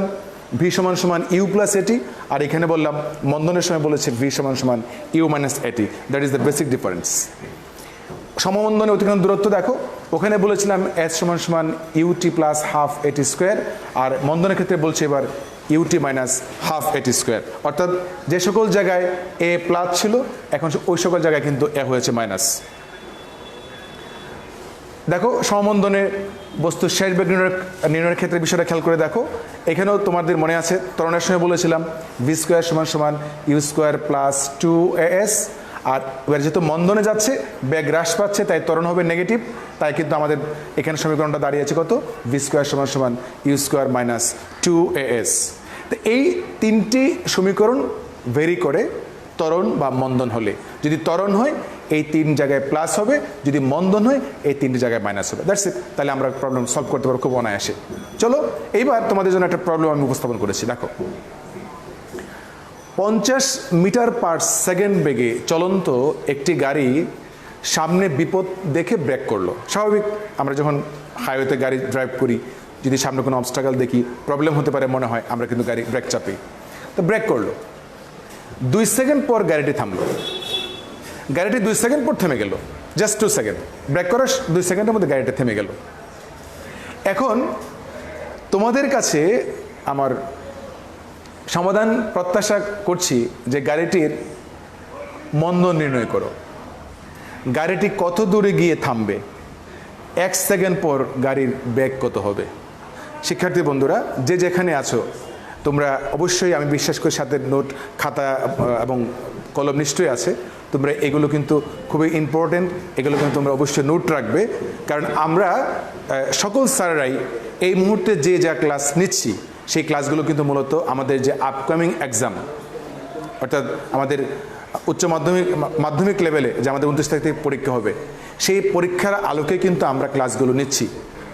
ভি সমান সমান ইউ প্লাস এটি, আর এখানে বললাম মন্দনের সময় বলেছে ভি সমান সমান U minus A T. That is the basic difference. সমমন্দনে অতিক্রম দূরত্ব দেখো, ওখানে বলেছিলাম এস সমান সমান U T plus half A T square, আর মন্দনের ক্ষেত্রে বলছে এবার U T minus half A T square. অর্থাৎ যে সকল জায়গায় এ প্লাস ছিল এখন ওই সকল জায়গায় কিন্তু এ হয়েছে মাইনাস। দেখো সমমন্দনে বস্তুর শেষ বেগ নির্ণয়ের ক্ষেত্রে বিষয়টা খেয়াল করে দেখো, এখানেও তোমাদের মনে আছে ত্বরণের সময় বলেছিলাম ভি স্কোয়ার সমান সমান ইউ স্কোয়ার প্লাস 2as, আর এবার যেহেতু মন্দনে যাচ্ছে বেগ হ্রাস পাচ্ছে তাই ত্বরণ হবে নেগেটিভ, তাই কিন্তু আমাদের এখানে সমীকরণটা দাঁড়িয়েছে কত? ভি স্কোয়ার সমান সমান ইউ স্কোয়ার মাইনাস 2as। তো এই তিনটি সমীকরণ ভেরি করে ত্বরণ বা মন্দন হলে। যদি ত্বরণ হয় এই তিন জায়গায় প্লাস হবে, যদি মন্দন হয় এই তিনটি জায়গায় মাইনাস হবে। That's it. তাহলে আমরা প্রবলেম সলভ করতে পারবো খুব অনায়াসে। চলো এইবার তোমাদের জন্য একটা প্রবলেম আমি উপস্থাপন করেছি। দেখো 50 মিটার পার সেকেন্ড বেগে চলন্ত একটি গাড়ি সামনে বিপদ দেখে ব্রেক করলো। স্বাভাবিক, আমরা যখন হাইওয়েতে গাড়ি ড্রাইভ করি, যদি সামনে কোনো অবস্ট্রাগল দেখি, প্রবলেম হতে পারে মনে হয়, আমরা কিন্তু গাড়ি ব্রেক চাপি। তো ব্রেক করলো, 2 সেকেন্ড পর গাড়িটি থামলো। গাড়িটি 2 সেকেন্ড পর থেমে গেল, জাস্ট 2 সেকেন্ড। ব্রেক করার 2 সেকেন্ডের মধ্যে গাড়িটা থেমে গেল। এখন তোমাদের কাছে আমার সমাধান প্রত্যাশা করছি যে গাড়িটির মন্দন নির্ণয় করো। গাড়িটি কত দূরে গিয়ে থামবে, 1 সেকেন্ড পর গাড়ির বেগ কত হবে? শিক্ষার্থী বন্ধুরা, যে যেখানে আছো তোমরা অবশ্যই, আমি বিশ্বাস করি সাথে নোট খাতা এবং কলম নিশ্চয়ই আছে, তোমরা এগুলো কিন্তু খুবই ইম্পর্টেন্ট, এগুলো কিন্তু তোমরা অবশ্যই নোট রাখবে। কারণ আমরা সকল স্যারেরাই এই মুহূর্তে যে যা ক্লাস নিচ্ছি সেই ক্লাসগুলো কিন্তু মূলত আমাদের যে আপকামিং এক্সাম, অর্থাৎ আমাদের উচ্চ মাধ্যমিক লেভেলে যে আমাদের 29 তারিখ থেকে পরীক্ষা হবে, সেই পরীক্ষার আলোকে কিন্তু আমরা ক্লাসগুলো নিচ্ছি।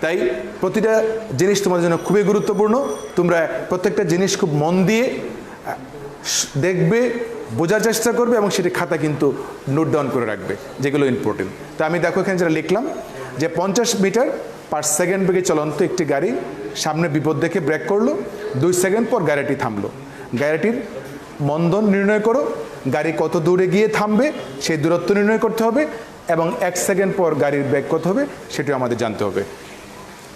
তাই প্রতিটা জিনিস তোমাদের জন্য খুবই গুরুত্বপূর্ণ। তোমরা প্রত্যেকটা জিনিস খুব মন দিয়ে দেখবে, বোঝার চেষ্টা করবে এবং সেটি খাতা কিন্তু নোট ডাউন করে রাখবে, যেগুলো ইম্পর্টেন্ট। তো আমি দেখো এখানে যেটা লিখলাম যে 50 মিটার পার সেকেন্ড বেগে চলন্ত একটি গাড়ি সামনে বিপদ দেখে ব্রেক করলো, 2 সেকেন্ড পর গাড়িটি থামলো। গাড়িটির মন্দন নির্ণয় করো, গাড়ি কত দূরে গিয়ে থামবে সেই দূরত্ব নির্ণয় করতে হবে, এবং 1 সেকেন্ড পর গাড়ির বেগ কত হবে সেটিও আমাদের জানতে হবে।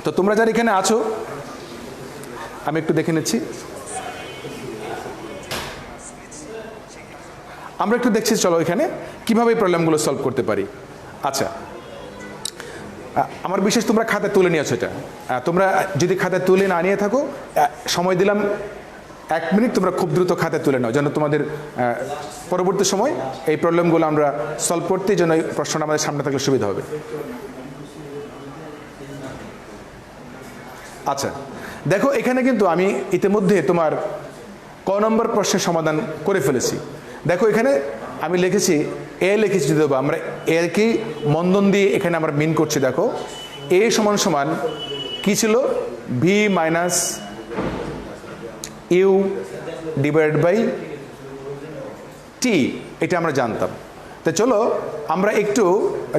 তো তোমরা যারা এখানে আছো, আমি একটু দেখে নিচ্ছি, আমরা একটু দেখছি, চলো এখানে কীভাবে এই প্রবলেমগুলো সলভ করতে পারি। আচ্ছা, আমার বিশেষ তোমরা খাতায় তুলে নিয়েছো এটা। তোমরা যদি খাতায় তুলে না নিয়ে থাকো, সময় দিলাম 1 মিনিট তোমরা খুব দ্রুত খাতে তুলে নাও, যেন তোমাদের পরবর্তী সময় এই প্রবলেমগুলো আমরা সলভ করতে যেন এই প্রশ্নটা আমাদের সামনে থাকলে সুবিধা হবে। আচ্ছা দেখো, এখানে কিন্তু আমি ইতিমধ্যে তোমার ক নম্বর প্রশ্নের সমাধান করে ফেলেছি। দেখো এখানে আমি লিখেছি এ লিখেছি, দেবো আমরা এর কি মন্দন দিয়ে এখানে আমরা মিন করছি। দেখো এ সমান সমান কি ছিল, V minus U divided by T, এটা আমরা জানতাম। তো চলো আমরা একটু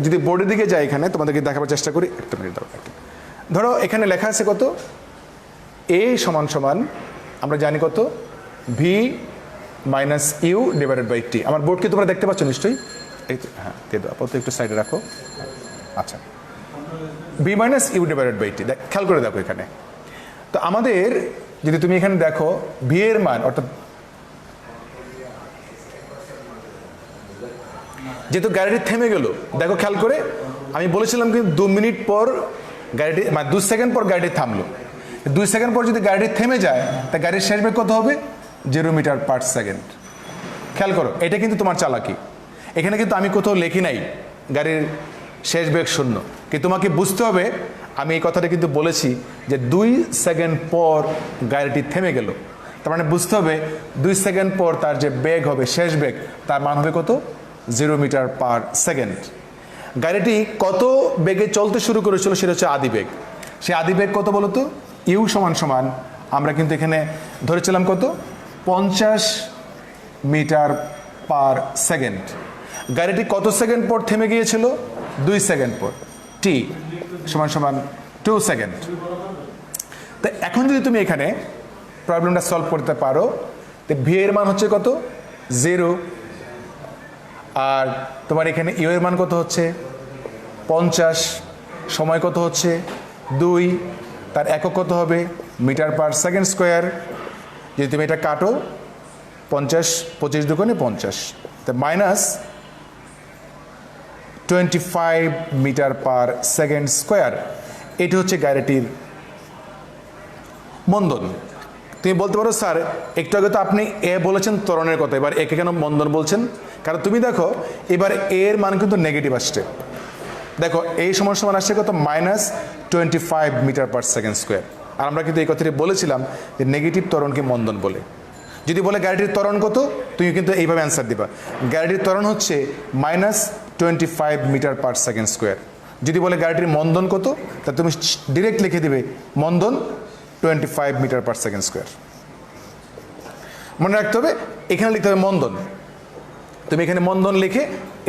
যদি বোর্ডের দিকে যাই, এখানে তোমাদেরকে দেখাবার চেষ্টা করি। একটা মিনিট দাও। ধরো এখানে লেখা আছে কত, এ সমান সমান আমরা জানি কত, V minus U divided by T. আমার বোর্ড কি তোমরা দেখতে পাচ্ছ নিশ্চয়ই? এই তো, হ্যাঁ দিয়ে দাও, আপাতত একটু সাইডে রাখো। আচ্ছা, V minus U divided by T, খেয়াল করে দেখো এখানে। তো আমাদের যদি তুমি এখানে দেখো ভি এর মান, অর্থাৎ যেহেতু গাড়িটি থেমে গেল, দেখো খেয়াল করে আমি বলেছিলাম কিন্তু 2 মিনিট পর গাড়িটি, মানে 2 সেকেন্ড পর গাড়িটি থামলো। 2 সেকেন্ড পর যদি গাড়িটি থেমে যায়, তা গাড়ির শেষ বেগ কত হবে, 0 মিটার পার সেকেন্ড। খেয়াল করো, এটা কিন্তু তোমার চালাকি। এখানে কিন্তু আমি কোথাও লেখি নাই গাড়ির শেষ বেগ 0, কিন্তু তোমাকে বুঝতে হবে আমি এই কথাটা কিন্তু বলেছি যে 2 সেকেন্ড পর গাড়িটি থেমে গেল, তার মানে বুঝতে হবে 2 সেকেন্ড পর তার যে বেগ হবে, শেষ বেগ, তার মান হবে কত, 0 মিটার পার সেকেন্ড। গাড়িটি কত বেগে চলতে শুরু করেছিল সেটা হচ্ছে আদিবেগ। সেই আদিবেগ কত বলতো, ইউ সমান সমান আমরা কিন্তু এখানে ধরেছিলাম কত, 50 মিটার পার সেকেন্ড। গাড়িটি কত সেকেন্ড পর থেমে গিয়েছিল, 2 সেকেন্ড পর, টি সমান সমান 2 সেকেন্ড। তো এখন যদি তুমি এখানে প্রবলেমটা সলভ করতে পারো, তো ভি এর মান হচ্ছে কত, 0, আর তোমার এখানে ইউ এর মান কত হচ্ছে 50, সময় কত হচ্ছে 2, তার একক কত হবে মিটার পার সেকেন্ড স্কোয়ার। যদি তুমি এটা কাটো, 50 25 দুগুণে 50, তা minus 25 metre per second square. এটি হচ্ছে গাড়িটির মন্দন। তুমি বলতে পারো স্যার একটু আগে তো আপনি এ বলেছেন ত্বরণের কথা, এবার একে কেন মন্দন বলছেন? কারণ তুমি দেখো এবার এর মান কিন্তু নেগেটিভ আসছে। দেখো এই সমান সমান আসছে কত, minus 25 metre per second square. আর আমরা কিন্তু এই কথাটি বলেছিলাম যে নেগেটিভ ত্বরণকে মন্দন বলে। যদি বলে গাড়িটির ত্বরণ কত, তুমি কিন্তু এইভাবে অ্যান্সার দিবা, গাড়িটির ত্বরণ হচ্ছে minus 25 metre per second square. যদি বলে গাড়িটির মন্দন কত, তা তুমি ডিরেক্ট লিখে দিবে মন্দন 25 মিটার পার সেকেন্ড স্কোয়ার। মনে রাখতে হবে এখানে লিখতে হবে মন্দন। তুমি এখানে মন্দন লিখে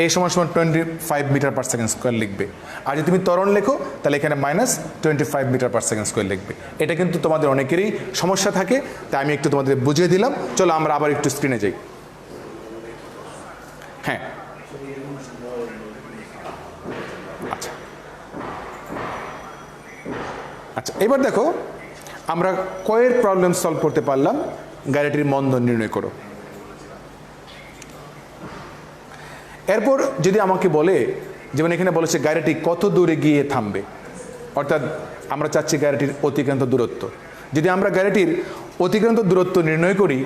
এই সমান সমান 25 মিটার পার সেকেন্ড স্কোয়ার লিখবে। আর যদি তুমি ত্বরণ লেখো তাহলে এখানে minus 25 metre per second square লিখবে। এটা কিন্তু তোমাদের অনেকেরই সমস্যা থাকে, তাই আমি একটু তোমাদের বুঝিয়ে দিলাম। চলো আমরা আবার একটু স্ক্রিনে যাই। হ্যাঁ আচ্ছা আচ্ছা, এবার দেখো আমরা কয়ের প্রবলেম সলভ করতে পারলাম, গাড়িটির মন্দন নির্ণয় করো। এরপর যদি আমাকে বলে, যেমন এখানে বলেছে গাড়িটি কত দূরে গিয়ে থামবে, অর্থাৎ আমরা চাচ্ছি গাড়িটির অতিক্রান্ত দূরত্ব। যদি আমরা গাড়িটির অতিক্রান্ত দূরত্ব নির্ণয় করি,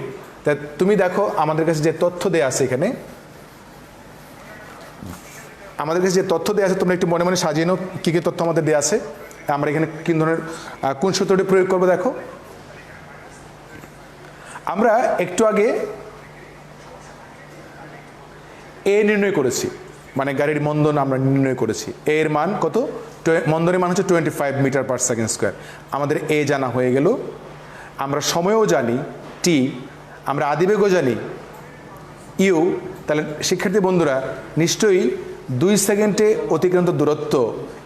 তা তুমি দেখো আমাদের কাছে যে তথ্য দেয়া আছে, এখানে আমাদের কাছে যে তথ্য দেয়া আছে তোমরা একটু মনে মনে সাজিয়ে নাও কী কী তথ্য আমাদের দেয়া আছে। আমরা এখানে কোন ধরনের কোন সূত্রটি প্রয়োগ করবো দেখো। আমরা একটু আগে এ নির্ণয় করেছি, মানে গাড়ির মন্দন আমরা নির্ণয় করেছি। এর মান কত, মন্দনের মান হচ্ছে 25 মিটার পার সেকেন্ড স্কোয়ার। আমাদের এ জানা হয়ে গেল, আমরা সময়ও জানি টি, আমরা আদিবেগও জানি ইউ। তাহলে শিক্ষার্থী বন্ধুরা নিশ্চয়ই 2 সেকেন্ডে অতিক্রান্ত দূরত্ব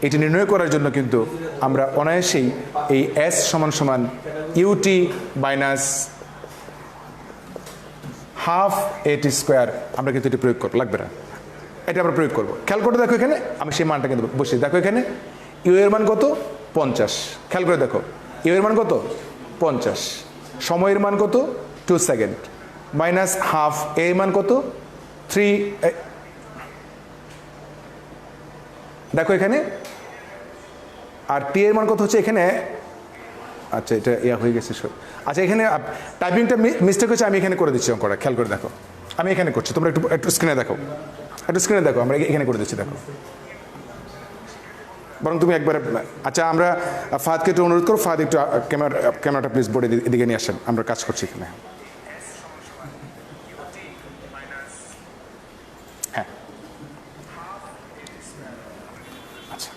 এটি নির্ণয় করার জন্য কিন্তু আমরা অনায়াসেই এই এস সমান সমান UT minus half A T square আমরা কিন্তু এটি প্রয়োগ করবো, লাগবে না, এটা আমরা প্রয়োগ করবো। খেয়াল করে দেখো এখানে আমি সেই মানটা কিন্তু বসিয়ে দেখো, এখানে ইউ এর মান কত 50, খেয়াল করে দেখো ইউ এর মান কত 50, সময়ের মান কত 2 সেকেন্ড, মাইনাস হাফ এর মান কত 3, দেখো এখানে, আর টি এর মান কত হচ্ছে এখানে আচ্ছা এটা ইয়া হয়ে গেছে সব। আচ্ছা এখানে টাইপিংটা মিস্টেক হচ্ছে, আমি এখানে করে দিচ্ছি অঙ্কটা, খেয়াল করে দেখো। আমি এখানে করছি, তোমরা একটু একটু স্ক্রিনে দেখো, একটু স্ক্রিনে দেখো, আমরা এখানে করে দিচ্ছি দেখো। বরং তুমি একবার, আচ্ছা আমরা ফাহাদকে একটু অনুরোধ করো, ফাহাদ একটু ক্যামেরাটা প্লিজ বোর্ডে এদিকে নিয়ে আসেন, আমরা কাজ করছি এখানে। হ্যাঁ আচ্ছা,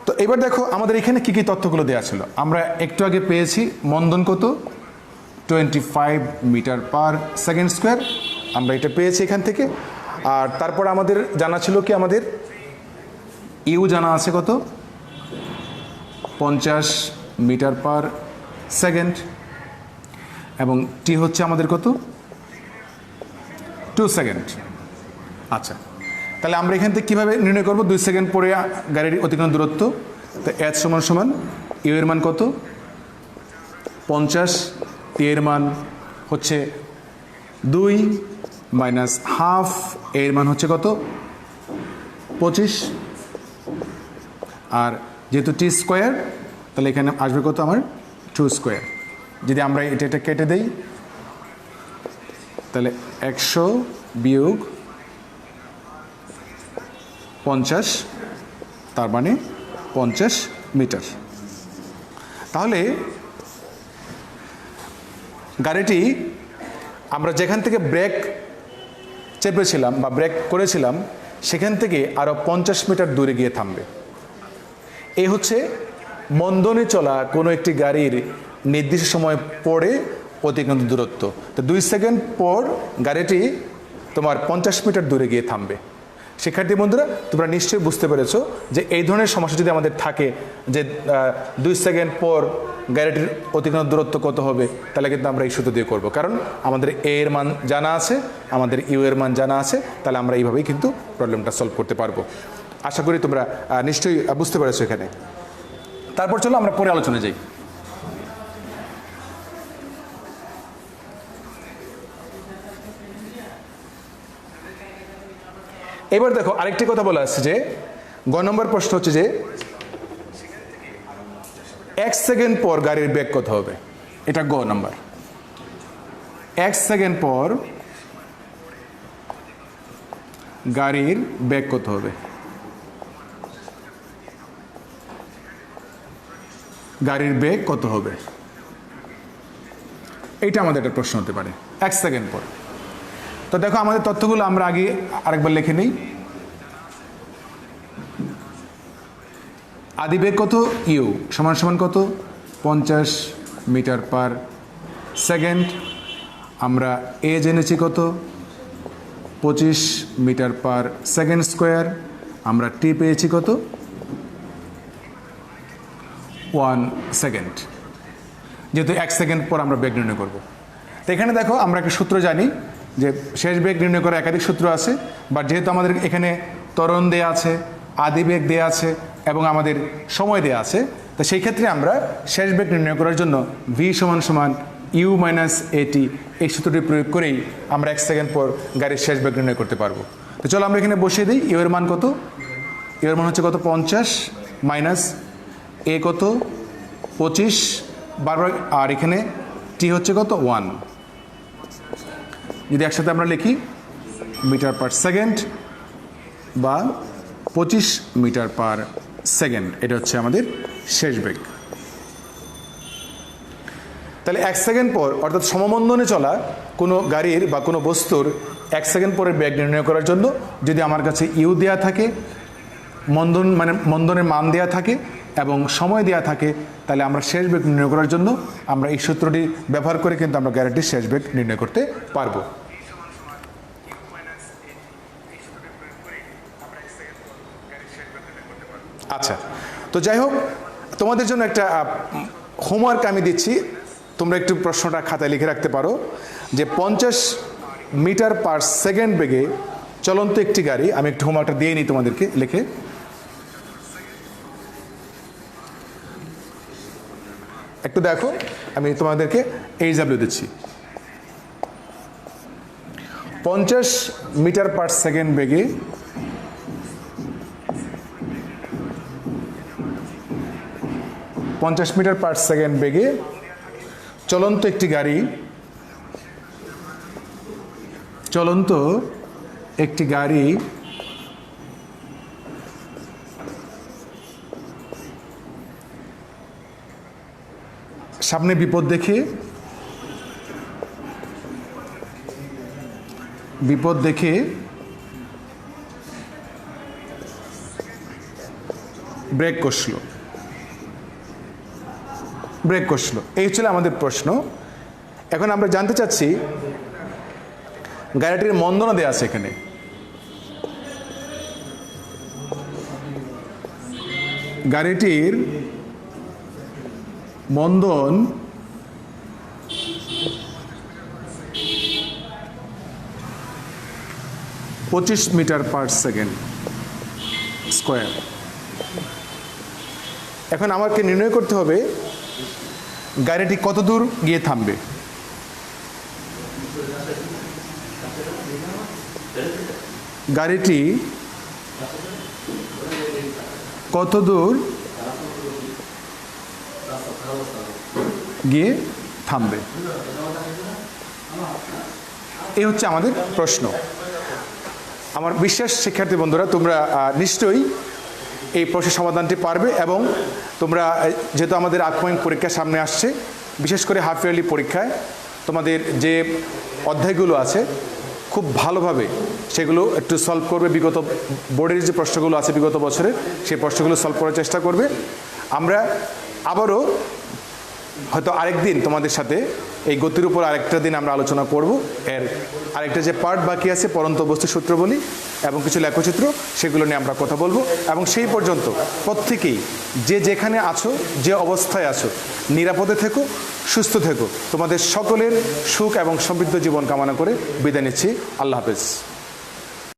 তো এবার দেখো আমাদের এখানে কি কি তথ্যগুলো দেওয়া ছিল। আমরা একটু আগে পেয়েছি মন্দন কত, 25 মিটার পার সেকেন্ড স্কোয়ার, আমরা এটা পেয়েছি এখান থেকে। আর তারপর আমাদের জানা ছিল কি, আমাদের ইউ জানা আছে কত, 50 মিটার পার সেকেন্ড, এবং টি হচ্ছে আমাদের কত, 2 সেকেন্ড। আচ্ছা তাহলে আমরা এখান থেকে কীভাবে নির্ণয় করবো, 2 সেকেন্ড পরে গাড়ির অতিক্রমণ দূরত্ব, তো এচ সমান সমান ইউ এর মান কত 50, টি এর মান হচ্ছে 2 মাইনাস হাফ, এর মান হচ্ছে কত 25, আর যেহেতু টি স্কোয়ার তাহলে এখানে আসবে কত আমার 2 স্কোয়ার। যদি আমরা এটা কেটে দেই তাহলে 100 বিয়োগ 50, তার মানে 50 মিটার। তাহলে গাড়িটি আমরা যেখান থেকে ব্রেক চেপেছিলাম বা ব্রেক করেছিলাম সেখান থেকে আরও 50 মিটার দূরে গিয়ে থামবে। এই হচ্ছে মন্দনে চলা কোনো একটি গাড়ির নির্দিষ্ট সময় পরে অতিক্রান্ত দূরত্ব। তো 2 সেকেন্ড পর গাড়িটি তোমার 50 মিটার দূরে গিয়ে থামবে। শিক্ষার্থী বন্ধুরা, তোমরা নিশ্চয়ই বুঝতে পেরেছো যে এই ধরনের সমস্যা যদি আমাদের থাকে যে 2 সেকেন্ড পর গাড়িটির অতিক্রান্ত দূরত্ব কত হবে, তাহলে কিন্তু আমরা এই সূত্র দিয়ে করবো, কারণ আমাদের এ এর মান জানা আছে, আমাদের ইউ এর মান জানা আছে, তাহলে আমরা এইভাবেই কিন্তু প্রবলেমটা সলভ করতে পারবো। আশা করি তোমরা নিশ্চয়ই বুঝতে পেরেছো এখানে। তারপর চলো আমরা পরে আলোচনায় যাই। এবার দেখো আরেকটি কথা বলা আছে যে গ নম্বর প্রশ্ন হচ্ছে যে 1 সেকেন্ড পর গাড়ির বেগ কত হবে, এটা গ নম্বর। 1 সেকেন্ড পর গাড়ির বেগ কত হবে, গাড়ির বেগ কত হবে, এইটা আমাদের একটা প্রশ্ন হতে পারে 1 সেকেন্ড পর। তো দেখো আমাদের তথ্যগুলো আমরা আগে আরেকবার লিখে নিই। আদি বেগ কত, ইউ সমান সমান কত 50 মিটার পার সেকেন্ড। আমরা এ জেনেছি কত 25 মিটার পার সেকেন্ড স্কোয়ার। আমরা টি পেয়েছি কত 1 সেকেন্ড। যেহেতু 1 সেকেন্ড পর আমরা বেগ নির্ণয় করব, তো এখানে দেখো আমরা একটা সূত্র জানি যে শেষ বেগ নির্ণয় করার একাধিক সূত্র আছে, বাট যেহেতু আমাদের এখানে ত্বরণ দেয়া আছে, আদি বেগ দেয়া আছে এবং আমাদের সময় দেয়া আছে, তো সেই ক্ষেত্রে আমরা শেষ বেগ নির্ণয় করার জন্য ভি সমান সমান ইউ মাইনাস এটি এই সূত্রটি প্রয়োগ করেই আমরা 1 সেকেন্ড পর গাড়ির শেষ বেগ নির্ণয় করতে পারবো। তো চলো আমরা এখানে বসিয়ে দিই। ইউ এর মান কত, ইউ এর মান হচ্ছে কত 50 মাইনাস এ কত 25 বারবার, আর এখানে টি হচ্ছে কত 1। যদি একসাথে আমরা লিখি মিটার পার সেকেন্ড বা 25 মিটার পার সেকেন্ড, এটা হচ্ছে আমাদের শেষ বেগ। তাহলে 1 সেকেন্ড পর অর্থাৎ সমমন্দনে চলা কোনো গাড়ির বা কোনো বস্তুর 1 সেকেন্ড পরের বেগ নির্ণয় করার জন্য যদি আমার কাছে ইউ দেয়া থাকে, মন্দনের মান দেয়া থাকে এবং সময় দেয়া থাকে, তাহলে আমরা শেষ বেগ নির্ণয় করার জন্য আমরা এই সূত্রটি ব্যবহার করে কিন্তু আমরা গাড়িটির শেষ বেগ নির্ণয় করতে পারবো। আচ্ছা, তো যাই হোক, তোমাদের জন্য একটা হোমওয়ার্ক আমি দিচ্ছি, তোমরা একটু প্রশ্নটা খাতায় লিখে রাখতে পারো যে 50 মিটার পার সেকেন্ড বেগে চলন্ত একটি গাড়ি, আমি একটু হোমওয়ার্কটা দিয়ে নিই তোমাদেরকে লিখে। একটু দেখো, আমি তোমাদেরকে এইচডব্লিউ দিচ্ছি। 50 মিটার পার সেকেন্ড বেগে 50 মিটার পার সেকেন্ড বেগে চলন্ত একটি গাড়ি সামনে বিপদ দেখে ব্রেক কষলো। এই ছিল আমাদের প্রশ্ন। এখন আমরা জানতে চাচ্ছি গাড়িটির মন্দনা দেওয়া আছে এখানে। গাড়িটির মন্দন 25 মিটার পার সেকেন্ড স্কোয়ার। এখন আমাকে নির্ণয় করতে হবে গাড়িটি কত দূর গিয়ে থামবে। গাড়িটি কত দূর গিয়ে থামবে, এই হচ্ছে আমাদের প্রশ্ন। আমার বিশ্বাস শিক্ষার্থী বন্ধুরা তোমরা নিশ্চয়ই এই প্রশ্নের সমাধানটি পারবে, এবং তোমরা যেহেতু আমাদের আপকামিং পরীক্ষা সামনে আসছে, বিশেষ করে হাফ ইয়ারলি পরীক্ষায় তোমাদের যে অধ্যায়গুলো আছে খুব ভালোভাবে সেগুলো একটু সলভ করবে। বিগত বোর্ডের যে প্রশ্নগুলো আছে বিগত বছরের, সেই প্রশ্নগুলো সলভ করার চেষ্টা করবে। আমরা আবারও হয়তো আরেকদিন তোমাদের সাথে এই গতির উপর আরেকটা দিন আমরা আলোচনা করব। এর আরেকটা যে পার্ট বাকি আছে পরন্ত বস্তু সূত্র বলি এবং কিছু লেখচিত্র, সেগুলো নিয়ে আমরা কথা বলবো। এবং সেই পর্যন্ত প্রত্যেকেই যে যেখানে আছো, যে অবস্থায় আছো, নিরাপদে থেকো, সুস্থ থেকো। তোমাদের সকলের সুখ এবং সমৃদ্ধ জীবন কামনা করে বিদায় নিচ্ছি। আল্লাহ হাফেজ।